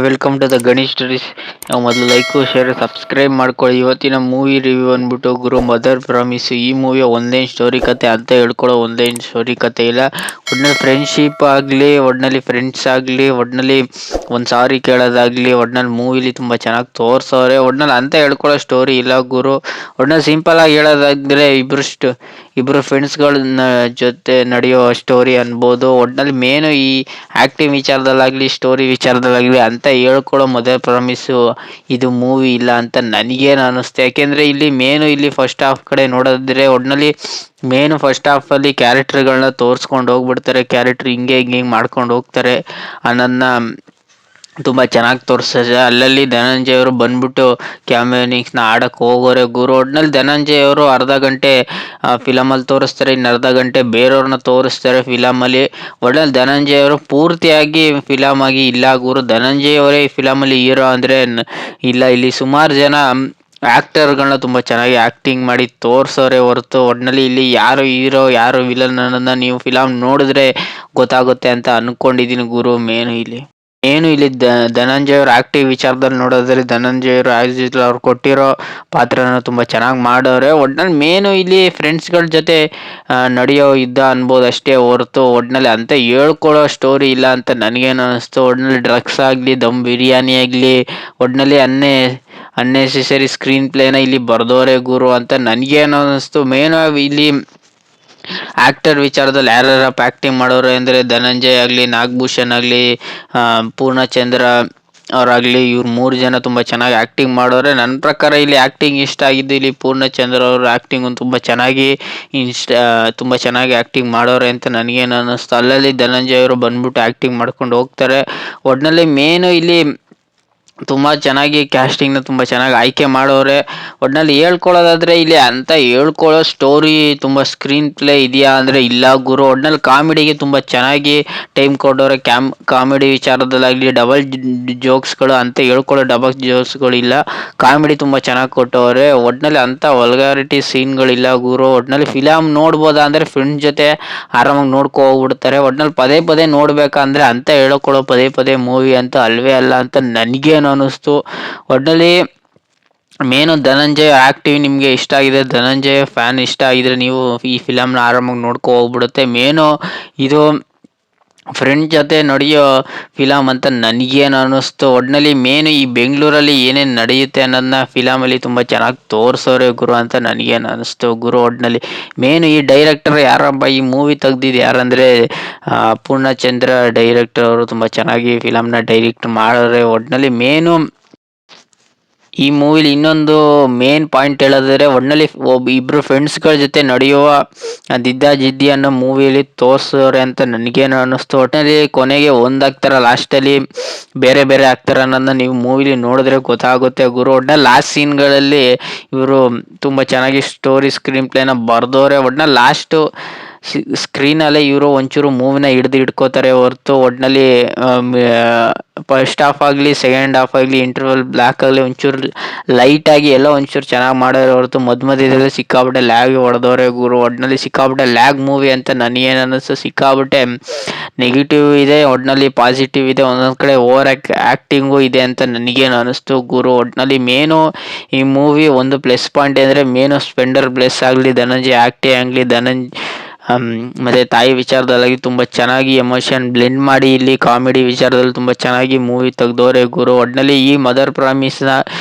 Welcome to the Ganesh stories. ನಾವು ಮೊದಲು like share subscribe ಮಾಡ್ಕೊಳ್ಳಿ. ಇವತ್ತಿನ ಮೂವಿ ರಿವ್ಯೂ ಅಂದ್ಬಿಟ್ಟು ಗುರು ಮದರ್ ಪ್ರಾಮಿಸ್. ಈ ಮೂವಿಯ ಒಂದೇನು ಸ್ಟೋರಿ ಕತೆ ಅಂತ ಹೇಳ್ಕೊಳ್ಳೋ ಒಂದೇನು ಸ್ಟೋರಿ ಕತೆ ಇಲ್ಲ. ಒಟ್ಟಿನಲ್ಲಿ ಫ್ರೆಂಡ್ಶಿಪ್ ಆಗಲಿ, ಒಟ್ಟಿನಲ್ಲಿ ಫ್ರೆಂಡ್ಸ್ ಆಗಲಿ, ಒಟ್ಟಿನಲ್ಲಿ ಒಂದು ಸಾರಿ ಕೇಳೋದಾಗಲಿ, ಒಟ್ಟಿನಲ್ಲಿ ಮೂವಿಲಿ ತುಂಬ ಚೆನ್ನಾಗಿ ತೋರಿಸೋರೆ. ಒಟ್ಟಿನಲ್ಲಿ ಅಂತ ಹೇಳ್ಕೊಳ್ಳೋ ಸ್ಟೋರಿ ಇಲ್ಲ ಗುರು. ಒಟ್ಟಿನಲ್ಲಿ ಸಿಂಪಲಾಗಿ ಹೇಳೋದಾದರೆ ಇಬ್ಬರು ಫ್ರೆಂಡ್ಸ್ಗಳ ಜೊತೆ ನಡೆಯೋ ಸ್ಟೋರಿ ಅನ್ಬೋದು. ಒಟ್ಟಿನಲ್ಲಿ ಮೇನು ಈ ಆ್ಯಕ್ಟಿಂಗ್ ವಿಚಾರದಲ್ಲಾಗಲಿ, ಸ್ಟೋರಿ ವಿಚಾರದಲ್ಲಾಗಲಿ ಅಂತ ಹೇಳ್ಕೊಳ್ಳೋ ಮದರ್ ಪ್ರಾಮಿಸು ಇದು ಮೂವಿ ಇಲ್ಲ ಅಂತ ನನಗೇನು ಅನ್ನಿಸ್ತು. ಯಾಕೆಂದರೆ ಇಲ್ಲಿ ಫಸ್ಟ್ ಹಾಫ್ ಕಡೆ ನೋಡೋದಿದ್ರೆ ಒಟ್ಟಿನಲ್ಲಿ ಫಸ್ಟ್ ಹಾಫಲ್ಲಿ ಕ್ಯಾರೆಕ್ಟರ್ಗಳನ್ನ ತೋರಿಸ್ಕೊಂಡು ಹೋಗ್ಬಿಡ್ತಾರೆ. ಕ್ಯಾರೆಕ್ಟರ್ ಹಿಂಗೆ ಮಾಡ್ಕೊಂಡು ಹೋಗ್ತಾರೆ ಅನ್ನೋದನ್ನ ತುಂಬ ಚೆನ್ನಾಗಿ ತೋರಿಸಿದೆ. ಅಲ್ಲಲ್ಲಿ ಧನಂಜಯ ಅವರು ಬಂದ್ಬಿಟ್ಟು ಕ್ಯಾಮಿಯೋನಿಕ್ಸ್ನ ಆಡಕ್ಕೆ ಹೋಗೋರೆ ಗುರು. ಒಟ್ಟಿನಲ್ಲಿ ಧನಂಜಯ ಅವರು ಅರ್ಧ ಗಂಟೆ ಫಿಲಮಲ್ಲಿ ತೋರಿಸ್ತಾರೆ, ಇನ್ನು ಅರ್ಧ ಗಂಟೆ ಬೇರೆಯವ್ರನ್ನ ತೋರಿಸ್ತಾರೆ ಫಿಲಮಲ್ಲಿ. ಒಟ್ಟಿನಲ್ಲಿ ಧನಂಜಯ ಅವರು ಪೂರ್ತಿಯಾಗಿ ಫಿಲಮ್ ಆಗಿ ಇಲ್ಲ ಗುರು. ಧನಂಜಯ ಅವರೇ ಈ ಫಿಲಮಲ್ಲಿ ಹೀರೋ ಅಂದರೆ ಇಲ್ಲ. ಇಲ್ಲಿ ಸುಮಾರು ಜನ ಆ್ಯಕ್ಟರ್ಗಳನ್ನ ತುಂಬ ಚೆನ್ನಾಗಿ ಆ್ಯಕ್ಟಿಂಗ್ ಮಾಡಿ ತೋರಿಸೋರೆ ಹೊರತು ಒಟ್ಟಿನಲ್ಲಿ ಇಲ್ಲಿ ಯಾರು ಹೀರೋ ಯಾರು ವಿಲನ್ ಅನ್ನೋದನ್ನ ನೀವು ಫಿಲಮ್ ನೋಡಿದ್ರೆ ಗೊತ್ತಾಗುತ್ತೆ ಅಂತ ಅಂದ್ಕೊಂಡಿದ್ದೀನಿ ಗುರು. ಇಲ್ಲಿ ಧನಂಜಯ ಅವ್ರ ಆ್ಯಕ್ಟಿವ್ ವಿಚಾರದಲ್ಲಿ ನೋಡೋದ್ರೆ ಧನಂಜಯ ಅವರು ಆ್ಯಸ್ ಯೂಶುವಲ್ ಅವ್ರು ಕೊಟ್ಟಿರೋ ಪಾತ್ರನ ತುಂಬ ಚೆನ್ನಾಗಿ ಮಾಡೋರೆ. ಒಟ್ಟಿನಲ್ಲಿ ಇಲ್ಲಿ ಫ್ರೆಂಡ್ಸ್ಗಳ ಜೊತೆ ನಡೆಯೋ ಯುದ್ಧ ಅನ್ಬೋದು ಅಷ್ಟೇ ಹೊರತು ಒಟ್ಟಿನಲ್ಲಿ ಅಂತ ಹೇಳ್ಕೊಳ್ಳೋ ಸ್ಟೋರಿ ಇಲ್ಲ ಅಂತ ನನಗೇನು ಅನ್ನಿಸ್ತು. ಒಟ್ಟಿನಲ್ಲಿ ಡ್ರಗ್ಸ್ ಆಗಲಿ, ದಮ್ ಬಿರಿಯಾನಿ ಆಗಲಿ, ಒಟ್ಟಿನಲ್ಲಿ ಅನ್ನೆಸೆಸರಿ ಸ್ಕ್ರೀನ್ ಪ್ಲೇನ ಇಲ್ಲಿ ಬರ್ದೋರೆ ಗುರು ಅಂತ ನನಗೇನು ಅನ್ನಿಸ್ತು. ಇಲ್ಲಿ ಆ್ಯಕ್ಟರ್ ವಿಚಾರದಲ್ಲಿ ಯಾರ್ಯಾರಪ್ಪ ಆ್ಯಕ್ಟಿಂಗ್ ಮಾಡೋರು ಅಂದರೆ ಧನಂಜಯ್ ಆಗಲಿ, ನಾಗಭೂಷಣ್ ಆಗಲಿ, ಪೂರ್ಣಚಂದ್ರ ಅವರಾಗಲಿ, ಇವ್ರು 3 ಜನ ತುಂಬ ಚೆನ್ನಾಗಿ ಆ್ಯಕ್ಟಿಂಗ್ ಮಾಡೋರೆ. ನನ್ನ ಪ್ರಕಾರ ಇಲ್ಲಿ ಆ್ಯಕ್ಟಿಂಗ್ ಇಷ್ಟ ಆಗಿದ್ದು ಇಲ್ಲಿ ಪೂರ್ಣಚಂದ್ರ ಅವ್ರ ಆ್ಯಕ್ಟಿಂಗ್ ತುಂಬ ಚೆನ್ನಾಗಿ ಆ್ಯಕ್ಟಿಂಗ್ ಮಾಡೋರೆ ಅಂತ ನನಗೇನು ಅನ್ನಿಸ್ತು. ಅಲ್ಲಲ್ಲಿ ಧನಂಜಯ್ ಅವರು ಬಂದ್ಬಿಟ್ಟು ಆ್ಯಕ್ಟಿಂಗ್ ಮಾಡ್ಕೊಂಡು ಹೋಗ್ತಾರೆ. ಒಟ್ಟಿನಲ್ಲಿ ಇಲ್ಲಿ ತುಂಬ ಚೆನ್ನಾಗಿ ಕ್ಯಾಸ್ಟಿಂಗ್ನ ತುಂಬ ಚೆನ್ನಾಗಿ ಆಯ್ಕೆ ಮಾಡೋರೆ. ಒಟ್ಟಿನಲ್ಲಿ ಹೇಳ್ಕೊಳ್ಳೋದಾದರೆ ಇಲ್ಲಿ ಅಂತ ಹೇಳ್ಕೊಳ್ಳೋ ಸ್ಟೋರಿ ತುಂಬ ಸ್ಕ್ರೀನ್ ಪ್ಲೇ ಇದೆಯಾ ಅಂದರೆ ಇಲ್ಲ ಗುರು. ಒಟ್ಟಿನಲ್ಲಿ ಕಾಮಿಡಿಗೆ ತುಂಬ ಚೆನ್ನಾಗಿ ಟೈಮ್ ಕೊಡೋರೆ. ಕಾಮಿಡಿ ವಿಚಾರದಲ್ಲಾಗಲಿ ಡಬಲ್ ಜೋಕ್ಸ್ಗಳು ಅಂತ ಹೇಳ್ಕೊಳ್ಳೋ ಡಬಲ್ ಜೋಕ್ಸ್ಗಳು ಇಲ್ಲ. ಕಾಮಿಡಿ ತುಂಬ ಚೆನ್ನಾಗಿ ಕೊಟ್ಟವ್ರೆ. ಒಟ್ಟಿನಲ್ಲಿ ಅಂಥ ವಲ್ಗಾರಿಟಿ ಸೀನ್ಗಳಿಲ್ಲ ಗುರು. ಒಟ್ಟಿನಲ್ಲಿ ಫಿಲಮ್ ನೋಡ್ಬೋದಾ ಅಂದರೆ ಫ್ರೆಂಡ್ಸ್ ಜೊತೆ ಆರಾಮಾಗಿ ಹೋಗ್ಬಿಡ್ತಾರೆ. ಒಟ್ಟಿನಲ್ಲಿ ಪದೇ ನೋಡ್ಬೇಕಂದ್ರೆ ಅಂತ ಹೇಳ್ಕೊಳ್ಳೋ ಪದೇ ಮೂವಿ ಅಂತ ಅಲ್ವೇ ಅಲ್ಲ ಅಂತ ನನಗೇನು ಅನ್ನಿಸ್ತು. ಒಟ್ಟಿನಲ್ಲಿ ಧನಂಜಯ ಆ್ಯಕ್ಟಿವ್ ನಿಮಗೆ ಇಷ್ಟ ಆಗಿದೆ, ಧನಂಜಯ ಫ್ಯಾನ್ ಇಷ್ಟ ಆಗಿದ್ರೆ ನೀವು ಈ ಫಿಲಮ್ನ ಆರಾಮಾಗಿ ಹೋಗ್ಬಿಡುತ್ತೆ. ಇದು ಫ್ರೆಂಡ್ ಜೊತೆ ನಡೆಯೋ ಫಿಲಮ್ ಅಂತ ನನಗೇನು ಅನ್ನಿಸ್ತು. ಒಟ್ಟಿನಲ್ಲಿ ಈ ಬೆಂಗಳೂರಲ್ಲಿ ಏನೇನು ನಡೆಯುತ್ತೆ ಅನ್ನೋದನ್ನ ಫಿಲಮಲ್ಲಿ ತುಂಬ ಚೆನ್ನಾಗಿ ತೋರಿಸೋರೆ ಗುರು ಅಂತ ನನಗೇನು ಅನ್ನಿಸ್ತು ಗುರು. ಒಟ್ಟಿನಲ್ಲಿ ಈ ಡೈರೆಕ್ಟರ್ ಯಾರಪ್ಪ ಈ ಮೂವಿ ತೆಗ್ದಿದ್ದು ಯಾರಂದರೆ ಪೂರ್ಣಚಂದ್ರ ಡೈರೆಕ್ಟರ್ ಅವರು ತುಂಬ ಚೆನ್ನಾಗಿ ಫಿಲಮ್ನ ಡೈರೆಕ್ಟ್ ಮಾಡೋರೆ. ಒಟ್ಟಿನಲ್ಲಿ ಈ ಮೂವಿಲಿ ಇನ್ನೊಂದು ಮೇನ್ ಪಾಯಿಂಟ್ ಹೇಳೋದಾದ್ರೆ ಒಟ್ಟಿನಲ್ಲಿ ಇಬ್ಬರು ಫ್ರೆಂಡ್ಸ್ಗಳ ಜೊತೆ ನಡೆಯುವ ಜಿದ್ದಿ ಅನ್ನೋ ಮೂವಿಯಲ್ಲಿ ತೋರಿಸೋರೆ ಅಂತ ನನಗೇನು ಅನ್ನಿಸ್ತು. ಒಟ್ಟಿನಲ್ಲಿ ಕೊನೆಗೆ ಒಂದಾಗ್ತಾರೆ, ಲಾಸ್ಟಲ್ಲಿ ಬೇರೆ ಆಗ್ತಾರೆ ಅನ್ನೋದನ್ನ ನೀವು ಮೂವಿಲಿ ನೋಡಿದ್ರೆ ಗೊತ್ತಾಗುತ್ತೆ ಗುರು. ಒಟ್ಟಿನಲ್ಲಿ ಲಾಸ್ಟ್ ಸೀನ್ಗಳಲ್ಲಿ ಇವರು ತುಂಬ ಚೆನ್ನಾಗಿ ಸ್ಕ್ರೀನ್ ಪ್ಲೇನ ಬರ್ದೋರೆ. ಒಟ್ಟಿನಲ್ಲಿ ಲಾಸ್ಟು ಸ್ಕ್ರೀನಲ್ಲೇ ಇವರು ಒಂಚೂರು ಮೂವಿನ ಹಿಡ್ಕೋತಾರೆ ಹೊರತು ಒಟ್ಟಿನಲ್ಲಿ ಫಸ್ಟ್ ಹಾಫ್ ಆಗಲಿ ಸೆಕೆಂಡ್ ಹಾಫ್ ಆಗಲಿ ಇಂಟರ್ವಲ್ ಬ್ಲ್ಯಾಕ್ ಆಗಲಿ ಒಂಚೂರು ಲೈಟಾಗಿ ಎಲ್ಲ ಒಂಚೂರು ಚೆನ್ನಾಗಿ ಮಾಡೋರು ಹೊರತು ಮಧ್ಯದಲ್ಲಿ ಸಿಕ್ಕಾಬಿಟ್ಟೆ ಲ್ಯಾಗ್ ಹೊಡೆದವ್ರೆ ಗುರು. ಒಟ್ಟಿನಲ್ಲಿ ಸಿಕ್ಕಾಬಿಟ್ಟೆ ಲ್ಯಾಗ್ ಮೂವಿ ಅಂತ ನನಗೇನು ಅನ್ನಿಸ್ತು. ಸಿಕ್ಕಾಬಿಟ್ಟೆ ನೆಗೆಟಿವ್ ಇದೆ, ಒಟ್ಟಿನಲ್ಲಿ ಪಾಸಿಟಿವ್ ಇದೆ, ಒಂದೊಂದು ಕಡೆ ಓವರ್ ಆ್ಯಕ್ಟಿಂಗು ಇದೆ ಅಂತ ನನಗೇನು ಅನ್ನಿಸ್ತು ಗುರು. ಒಟ್ಟಿನಲ್ಲಿ ಈ ಮೂವಿ ಒಂದು ಪ್ಲಸ್ ಪಾಯಿಂಟ್ ಅಂದರೆ ಸ್ಪೆಂಡರ್ ಪ್ಲಸ್ ಆಗಲಿ, ಧನಂಜಯ ಆ್ಯಕ್ಟಿಂಗ್ ಆಗಲಿ, ಮತ್ತು ತಾಯಿ ವಿಚಾರದಲ್ಲಾಗಿ ತುಂಬ ಚೆನ್ನಾಗಿ ಎಮೋಷನ್ ಬ್ಲೆಂಡ್ ಮಾಡಿ ಇಲ್ಲಿ ಕಾಮಿಡಿ ವಿಚಾರದಲ್ಲಿ ತುಂಬ ಚೆನ್ನಾಗಿ ಮೂವಿ ತೆಗ್ದವ್ರೆ ಗುರು. ಒಟ್ಟಿನಲ್ಲಿ ಈ ಮದರ್ ಪ್ರಾಮಿಸ್ನ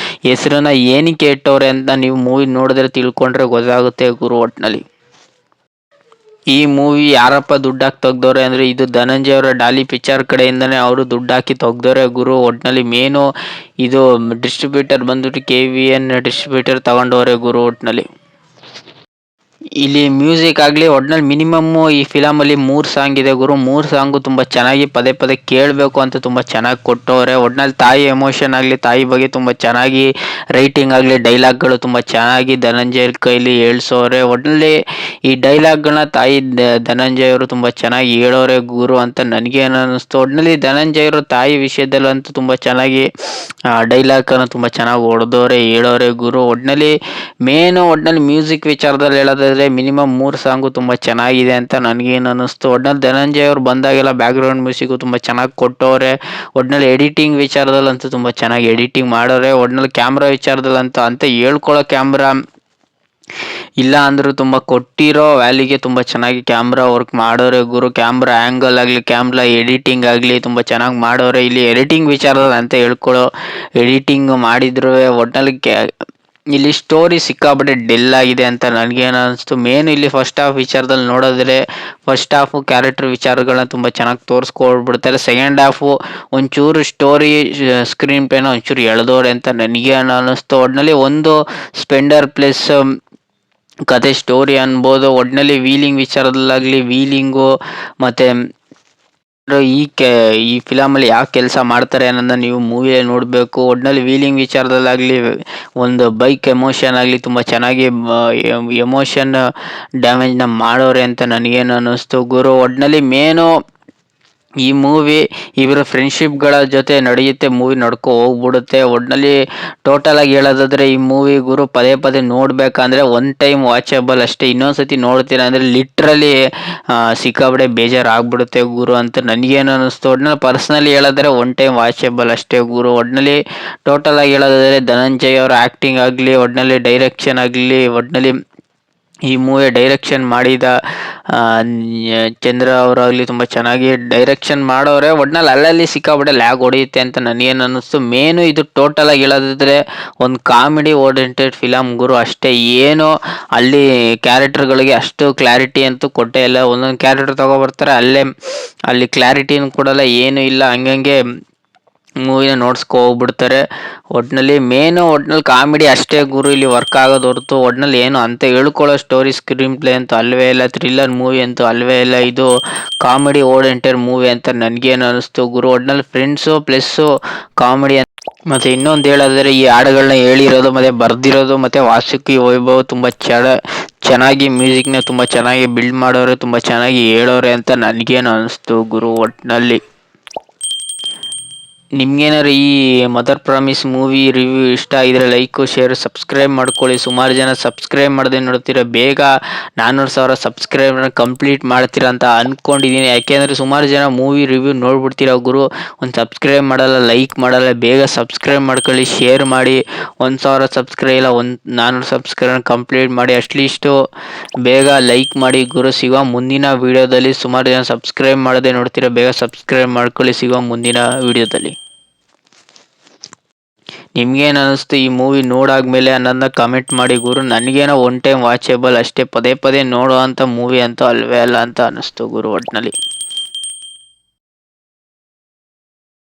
ಹೆಸರನ್ನ ಏನಕ್ಕೆ ಇಟ್ಟವ್ರೆ ಅಂತ ನೀವು ಮೂವಿ ನೋಡಿದ್ರೆ ತಿಳ್ಕೊಂಡ್ರೆ ಗೊತ್ತಾಗುತ್ತೆ ಗುರು. ಒಟ್ಟಿನಲ್ಲಿ ಈ ಮೂವಿ ಯಾರಪ್ಪ ದುಡ್ಡಾಕಿ ತೆಗ್ದವ್ರೆ ಅಂದರೆ ಇದು ಧನಂಜಯ ಅವರ ಡಾಲಿ ಪಿಕ್ಚರ್ ಕಡೆಯಿಂದನೇ ಅವರು ದುಡ್ಡಾಕಿ ತೆಗ್ದವ್ರೆ ಗುರು. ಒಟ್ಟಿನಲ್ಲಿ ಇದು ಡಿಸ್ಟ್ರಿಬ್ಯೂಟರ್ ಬಂದ್ಬಿಟ್ಟು KVN ಡಿಸ್ಟ್ರಿಬ್ಯೂಟರ್ ತಗೊಂಡವ್ರೆ ಗುರು. ಒಟ್ಟಿನಲ್ಲಿ ಇಲ್ಲಿ ಮ್ಯೂಸಿಕ್ ಆಗಲಿ ಒಟ್ಟಿನಲ್ಲಿ ಮಿನಿಮಮ್ಮು ಈ ಫಿಲಮಲ್ಲಿ 3 ಸಾಂಗ್ ಇದೆ ಗುರು. 3 ಸಾಂಗು ತುಂಬ ಚೆನ್ನಾಗಿ ಪದೇ ಕೇಳಬೇಕು ಅಂತ ತುಂಬ ಚೆನ್ನಾಗಿ ಕೊಟ್ಟವ್ರೆ. ಒಟ್ಟಿನಲ್ಲಿ ತಾಯಿ ಎಮೋಷನ್ ಆಗಲಿ, ತಾಯಿ ಬಗ್ಗೆ ತುಂಬ ಚೆನ್ನಾಗಿ ರೈಟಿಂಗ್ ಆಗಲಿ, ಡೈಲಾಗ್ಗಳು ತುಂಬ ಚೆನ್ನಾಗಿ ಧನಂಜಯ ಕೈಲಿ ಹೇಳ್ಸೋರೆ. ಒಟ್ಟಿನಲ್ಲಿ ಈ ಡೈಲಾಗ್ಗಳನ್ನ ಧನಂಜಯ ಅವರು ತುಂಬ ಚೆನ್ನಾಗಿ ಹೇಳೋರೆ ಗುರು ಅಂತ ನನಗೇನು ಅನ್ನಿಸ್ತು. ಒಟ್ಟಿನಲ್ಲಿ ಧನಂಜಯರು ತಾಯಿ ವಿಷಯದಲ್ಲಂತೂ ತುಂಬ ಚೆನ್ನಾಗಿ ಡೈಲಾಗನ್ನು ತುಂಬ ಚೆನ್ನಾಗಿ ಹೇಳೋರೆ ಗುರು. ಒಟ್ಟಿನಲ್ಲಿ ಮ್ಯೂಸಿಕ್ ವಿಚಾರದಲ್ಲಿ ಹೇಳೋದಾದ್ರೆ ನೋಡಿದ್ರೆ ಮಿನಿಮಮ್ 3 ಸಾಂಗು ತುಂಬ ಚೆನ್ನಾಗಿದೆ ಅಂತ ನನಗೇನು ಅನ್ನಿಸ್ತು. ಒಟ್ನಲ್ಲಿ ಧನಂಜಯ್ ಅವ್ರು ಬಂದಾಗೆಲ್ಲ ಬ್ಯಾಕ್ಗ್ರೌಂಡ್ ಮ್ಯೂಸಿಕ್ಕು ತುಂಬ ಚೆನ್ನಾಗಿ ಕೊಟ್ಟವ್ರೆ. ಒಟ್ನಲ್ಲಿ ಎಡಿಟಿಂಗ್ ವಿಚಾರದಲ್ಲಂತೂ ತುಂಬ ಚೆನ್ನಾಗಿ ಎಡಿಟಿಂಗ್ ಮಾಡೋರೆ. ಒಟ್ನಲ್ಲಿ ಕ್ಯಾಮ್ರಾ ವಿಚಾರದಲ್ಲಂತೂ ಅಂತ ಹೇಳ್ಕೊಳ್ಳೋ ಕ್ಯಾಮ್ರಾ ಇಲ್ಲ ಅಂದರೂ ತುಂಬ ಕೊಟ್ಟಿರೋ ವ್ಯಾಲ್ಯೂಗೆ ತುಂಬ ಚೆನ್ನಾಗಿ ಕ್ಯಾಮ್ರಾ ವರ್ಕ್ ಮಾಡೋರೆ ಗುರು. ಕ್ಯಾಮ್ರಾ ಆ್ಯಂಗಲ್ ಆಗಲಿ, ಕ್ಯಾಮ್ರಾ ಎಡಿಟಿಂಗ್ ಆಗಲಿ ತುಂಬ ಚೆನ್ನಾಗಿ ಮಾಡೋರೆ. ಇಲ್ಲಿ ಎಡಿಟಿಂಗ್ ವಿಚಾರದಲ್ಲಿ ಅಂತ ಹೇಳ್ಕೊಳ್ಳೋ ಎಡಿಟಿಂಗ್ ಮಾಡಿದ್ರು ಒಟ್ನಲ್ಲಿ ಇಲ್ಲಿ ಸ್ಟೋರಿ ಸಿಕ್ಕಾಪಟ್ಟೆ ಡೆಲ್ ಆಗಿದೆ ಅಂತ ನನಗೇನು ಅನ್ನಿಸ್ತು. ಮೇನ್ ಇಲ್ಲಿ ಫಸ್ಟ್ ಹಾಫ್ ವಿಚಾರದಲ್ಲಿ ನೋಡಿದ್ರೆ ಫಸ್ಟ್ ಹಾಫು ಕ್ಯಾರೆಕ್ಟರ್ ವಿಚಾರಗಳನ್ನ ತುಂಬ ಚೆನ್ನಾಗಿ ತೋರಿಸ್ಕೊಡ್ಬಿಡ್ತಾರೆ. ಸೆಕೆಂಡ್ ಹಾಫು ಒಂಚೂರು ಸ್ಟೋರಿ ಸ್ಕ್ರೀನ್ ಪ್ಲೇನ ಒಂಚೂರು ಎಳೆದೋರೆ ಅಂತ ನನಗೇನು ಅನ್ನಿಸ್ತು. ಒಟ್ಟಿನಲ್ಲಿ ಒಂದು ಸ್ಪೆಂಡರ್ ಪ್ಲಸ್ ಕತೆ ಸ್ಟೋರಿ ಅನ್ಬೋದು. ಒಟ್ಟಿನಲ್ಲಿ ವೀಲಿಂಗ್ ವಿಚಾರದಲ್ಲಾಗಲಿ, ವೀಲಿಂಗು ಮತ್ತು ಈ ಫಿಲಮಲ್ಲಿ ಯಾವ ಕೆಲಸ ಮಾಡ್ತಾರೆ ಅನ್ನೋದನ್ನ ನೀವು ಮೂವಿಯಲ್ಲಿ ನೋಡಬೇಕು. ಒಟ್ಟಿನಲ್ಲಿ ವೀಲಿಂಗ್ ವಿಚಾರದಲ್ಲಾಗಲಿ, ಒಂದು ಬೈಕ್ ಎಮೋಷನ್ ಆಗಲಿ ತುಂಬ ಚೆನ್ನಾಗಿ ಎಮೋಷನ್ ಡ್ಯಾಮೇಜ್ನ ಮಾಡೋರೆ ಅಂತ ನನಗೇನು ಅನ್ನಿಸ್ತು ಗುರು. ಒಟ್ಟಿನಲ್ಲಿ ಮೇನು ಈ ಮೂವಿ ಇವರ ಫ್ರೆಂಡ್ಶಿಪ್ಗಳ ಜೊತೆ ನಡೆಯುತ್ತೆ, ಮೂವಿ ನಡ್ಕೊ ಹೋಗ್ಬಿಡುತ್ತೆ. ಒಟ್ಟಿನಲ್ಲಿ ಟೋಟಲಾಗಿ ಹೇಳೋದಾದರೆ ಈ ಮೂವಿ ಗುರು ಪದೇ ಪದೇ ನೋಡಬೇಕಂದ್ರೆ ಒನ್ ಟೈಮ್ ವಾಚಬಲ್ ಅಷ್ಟೇ. ಇನ್ನೊಂದ್ಸತಿ ನೋಡ್ತೀರ ಅಂದರೆ ಲಿಟ್ರಲಿ ಸಿಕ್ಕಾಪಟ್ಟೆ ಬೇಜಾರು ಆಗ್ಬಿಡುತ್ತೆ ಗುರು ಅಂತ ನನಗೇನು ಅನ್ನಿಸ್ತು. ಒಟ್ಟಿನಲ್ಲಿ ಪರ್ಸ್ನಲಿ ಹೇಳೋದಾದ್ರೆ ಒನ್ ಟೈಮ್ ವಾಚಬಲ್ ಅಷ್ಟೇ ಗುರು. ಒಟ್ಟಿನಲ್ಲಿ ಟೋಟಲಾಗಿ ಹೇಳೋದಾದರೆ ಧನಂಜಯ್ ಅವರ ಆ್ಯಕ್ಟಿಂಗ್ ಆಗಲಿ, ಒಟ್ಟಿನಲ್ಲಿ ಡೈರೆಕ್ಷನ್ ಆಗಲಿ, ಒಟ್ಟಿನಲ್ಲಿ ಈ ಮೂವಿ ಡೈರೆಕ್ಷನ್ ಮಾಡಿದ ಚಂದ್ರ ಅವರಾಗಲಿ ತುಂಬ ಚೆನ್ನಾಗಿ ಡೈರೆಕ್ಷನ್ ಮಾಡೋರೆ. ಒಟ್ನಲ್ಲಿ ಅಲ್ಲಲ್ಲಿ ಸಿಕ್ಕಾಪಟ್ಟೆ ಲ್ಯಾಗ್ ಹೊಡೆಯುತ್ತೆ ಅಂತ ನನಗೇನು ಅನ್ನಿಸ್ತು. ಮೇನು ಇದು ಟೋಟಲಾಗಿ ಹೇಳೋದಾದರೆ ಒಂದು ಕಾಮಿಡಿ ಓರಿಯೆಂಟೆಡ್ ಫಿಲಮ್ ಗುರು ಅಷ್ಟೇ. ಏನು ಅಲ್ಲಿ ಕ್ಯಾರೆಕ್ಟರ್ಗಳಿಗೆ ಅಷ್ಟು ಕ್ಲಾರಿಟಿ ಅಂತೂ ಕೊಟ್ಟೇ ಇಲ್ಲ. ಒಂದೊಂದು ಕ್ಯಾರೆಕ್ಟರ್ ತೊಗೊಬರ್ತಾರೆ, ಅಲ್ಲಿ ಕ್ಲಾರಿಟಿನೂ ಕೊಡಲ್ಲ, ಏನೂ ಇಲ್ಲ, ಹಂಗಂಗೆ ಮೂವಿನ ಹೋಗ್ಬಿಡ್ತಾರೆ. ಒಟ್ಟಿನಲ್ಲಿ ಕಾಮಿಡಿ ಅಷ್ಟೇ ಗುರು ಇಲ್ಲಿ ವರ್ಕ್ ಆಗೋದು ಹೊರತು ಒಟ್ಟಿನಲ್ಲಿ ಏನು ಅಂತ ಹೇಳ್ಕೊಳ್ಳೋ ಸ್ಟೋರಿ ಸ್ಕ್ರೀನ್ ಪ್ಲೇ ಅಂತೂ ಅಲ್ವೇ ಇಲ್ಲ, ಥ್ರಿಲ್ಲರ್ ಮೂವಿ ಅಂತೂ ಅಲ್ವೇ ಇಲ್ಲ. ಇದು ಕಾಮಿಡಿ ಓರಿಯೆಂಟೆಡ್ ಮೂವಿ ಅಂತ ನನಗೇನು ಅನ್ನಿಸ್ತು ಗುರು. ಒಟ್ಟಿನಲ್ಲಿ ಫ್ರೆಂಡ್ಸು ಪ್ಲಸ್ಸು ಕಾಮಿಡಿ ಮತ್ತು ಇನ್ನೊಂದು ಹೇಳೋದಾದರೆ ಈ ಹಾಡುಗಳನ್ನ ಹೇಳಿರೋದು ಮತ್ತು ಬರೆದಿರೋದು ಮತ್ತು ವಾಸುಕಿ ವೈಭವ್ ತುಂಬ ಚೆನ್ನಾಗಿ ಮ್ಯೂಸಿಕ್ನ ತುಂಬ ಚೆನ್ನಾಗಿ ಬಿಲ್ಡ್ ಮಾಡೋರೆ, ತುಂಬ ಚೆನ್ನಾಗಿ ಹೇಳೋರೆ ಅಂತ ನನಗೇನು ಅನ್ನಿಸ್ತು ಗುರು. ಒಟ್ಟಿನಲ್ಲಿ ನಿಮ್ಗೇನಾದ್ರು ಈ ಮದರ್ ಪ್ರಾಮಿಸ್ ಮೂವಿ ರಿವ್ಯೂ ಇಷ್ಟ ಆಗಿದ್ರೆ ಲೈಕು, ಶೇರು, ಸಬ್ಸ್ಕ್ರೈಬ್ ಮಾಡ್ಕೊಳ್ಳಿ. ಸುಮಾರು ಜನ ಸಬ್ಸ್ಕ್ರೈಬ್ ಮಾಡದೆ ನೋಡ್ತೀರ. ಬೇಗ 400,000 ಸಬ್ಸ್ಕ್ರೈಬ್ನ ಕಂಪ್ಲೀಟ್ ಮಾಡ್ತೀರಾ ಅಂತ ಅಂದ್ಕೊಂಡಿದ್ದೀನಿ. ಯಾಕೆಂದರೆ ಸುಮಾರು ಜನ ಮೂವಿ ರಿವ್ಯೂ ನೋಡ್ಬಿಡ್ತೀರ ಗುರು, ಒಂದು ಸಬ್ಸ್ಕ್ರೈಬ್ ಮಾಡಲ್ಲ, ಲೈಕ್ ಮಾಡಲ್ಲ. ಬೇಗ ಸಬ್ಸ್ಕ್ರೈಬ್ ಮಾಡ್ಕೊಳ್ಳಿ, ಶೇರ್ ಮಾಡಿ. 1,000 ಸಬ್ಸ್ಕ್ರೈಬ್ ಇಲ್ಲ 400 ಸಬ್ಸ್ಕ್ರೈಬ್ನ ಕಂಪ್ಲೀಟ್ ಮಾಡಿ. ಅಟ್ಲೀಸ್ಟು ಬೇಗ ಲೈಕ್ ಮಾಡಿ ಗುರು. ಸಿಗೋ ಮುಂದಿನ ವೀಡಿಯೋದಲ್ಲಿ. ಸುಮಾರು ಜನ ಸಬ್ಸ್ಕ್ರೈಬ್ ಮಾಡದೆ ನೋಡ್ತೀರ, ಬೇಗ ಸಬ್ಸ್ಕ್ರೈಬ್ ಮಾಡ್ಕೊಳ್ಳಿ. ಸಿಗೋ ಮುಂದಿನ ವೀಡಿಯೋದಲ್ಲಿ. ನಿಮ್ಗೇನು ಅನ್ನಿಸ್ತು ಈ ಮೂವಿ ನೋಡಾದ್ಮೇಲೆ ಅನ್ನೋದನ್ನ ಕಮೆಂಟ್ ಮಾಡಿ ಗುರು. ನನಗೇನೋ ಒನ್ ಟೈಮ್ ವಾಚೇಬಲ್ ಅಷ್ಟೇ, ಪದೇ ಪದೇ ನೋಡೋ ಅಂಥ ಮೂವಿ ಅಂತೂ ಅಲ್ವೇ ಅಲ್ಲ ಅಂತ ಅನ್ನಿಸ್ತು ಗುರು ಒಟ್ಟಿನಲ್ಲಿ.